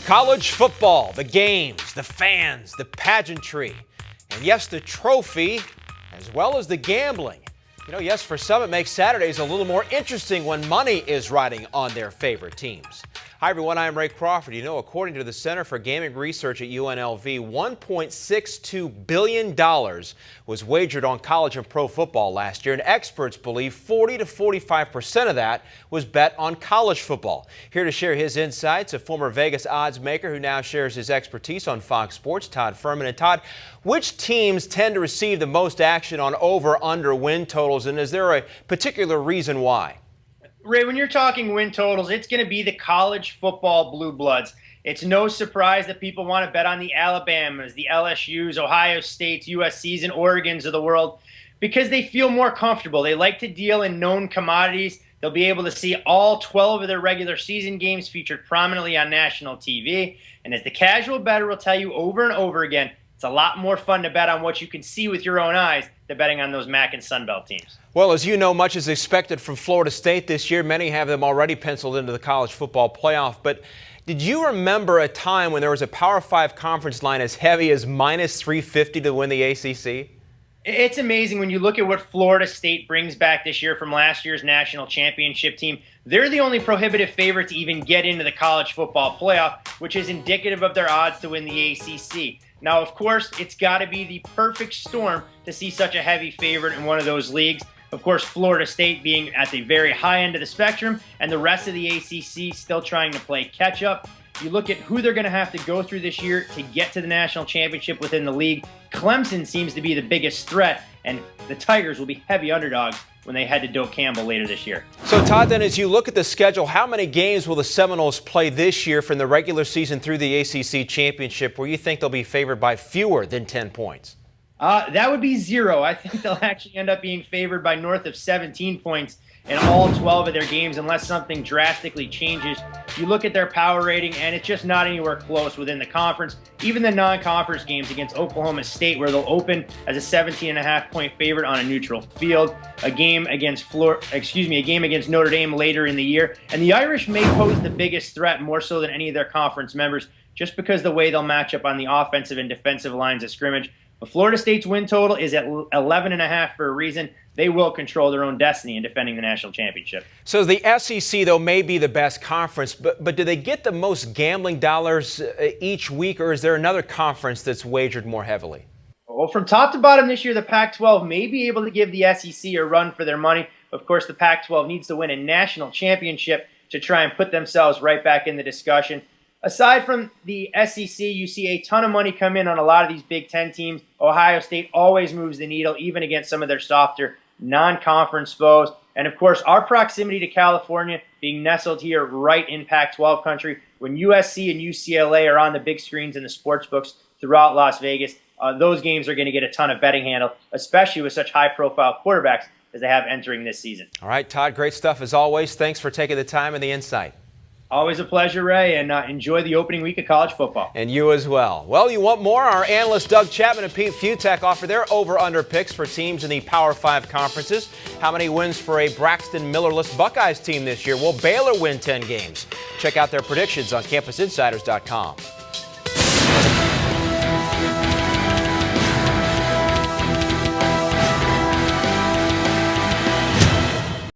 College football, the games, the fans, the pageantry, and yes, the trophy, as well as the gambling. You know, yes, for some it makes Saturdays a little more interesting when money is riding on their favorite teams. Hi everyone, I'm Ray Crawford. You know, according to the Center for Gaming Research at UNLV, $1.62 billion was wagered on college and pro football last year, and experts believe 40 to 45% of that was bet on college football. Here to share his insights, a former Vegas odds maker who now shares his expertise on Fox Sports, Todd Fuhrman. And Todd, which teams tend to receive the most action on over-under win totals, and is there a particular reason why? Ray, when you're talking win totals, it's going to be the college football blue bloods. It's no surprise that people want to bet on the Alabamas, the LSUs, Ohio States, USCs, and Oregons of the world because they feel more comfortable. They like to deal in known commodities. They'll be able to see all 12 of their regular season games featured prominently on national TV. And as the casual bettor will tell you over and over again, it's a lot more fun to bet on what you can see with your own eyes than betting on those MAC and Sun Belt teams. Well, as you know, much is expected from Florida State this year. Many have them already penciled into the college football playoff. But did you remember a time when there was a Power 5 conference line as heavy as minus 350 to win the ACC? It's amazing when you look at what Florida State brings back this year from last year's national championship team. They're the only prohibitive favorite to even get into the college football playoff, which is indicative of their odds to win the ACC. Now, of course, it's got to be the perfect storm to see such a heavy favorite in one of those leagues. Of course, Florida State being at the very high end of the spectrum and the rest of the ACC still trying to play catch up. You look at who they're going to have to go through this year to get to the national championship within the league. Clemson seems to be the biggest threat, and the Tigers will be heavy underdogs when they head to Doak Campbell later this year. So, Todd, then as you look at the schedule, how many games will the Seminoles play this year from the regular season through the ACC championship where you think they'll be favored by fewer than 10 points? That would be 0. I think they'll actually end up being favored by north of 17 points in all 12 of their games unless something drastically changes. You look at their power rating, and it's just not anywhere close within the conference. Even the non-conference games against Oklahoma State, where they'll open as a 17.5-point favorite on a neutral field, a game against Notre Dame later in the year, and the Irish may pose the biggest threat, more so than any of their conference members, just because the way they'll match up on the offensive and defensive lines of scrimmage. But Florida State's win total is at 11.5 for a reason. They will control their own destiny in defending the national championship. So the SEC, though, may be the best conference, but do they get the most gambling dollars each week, or is there another conference that's wagered more heavily? Well, from top to bottom this year, the Pac-12 may be able to give the SEC a run for their money. Of course, the Pac-12 needs to win a national championship to try and put themselves right back in the discussion. Aside from the SEC, you see a ton of money come in on a lot of these Big Ten teams. Ohio State always moves the needle, even against some of their softer non-conference foes. And, of course, our proximity to California, being nestled here right in Pac-12 country, when USC and UCLA are on the big screens in the sports books throughout Las Vegas, those games are going to get a ton of betting handle, especially with such high-profile quarterbacks as they have entering this season. All right, Todd, great stuff as always. Thanks for taking the time and the insight. Always a pleasure, Ray, and enjoy the opening week of college football. And you as well. Well, you want more? Our analysts Doug Chapman and Pete Futek offer their over-under picks for teams in the Power 5 conferences. How many wins for a Braxton Miller-less Buckeyes team this year? Will Baylor win 10 games? Check out their predictions on CampusInsiders.com.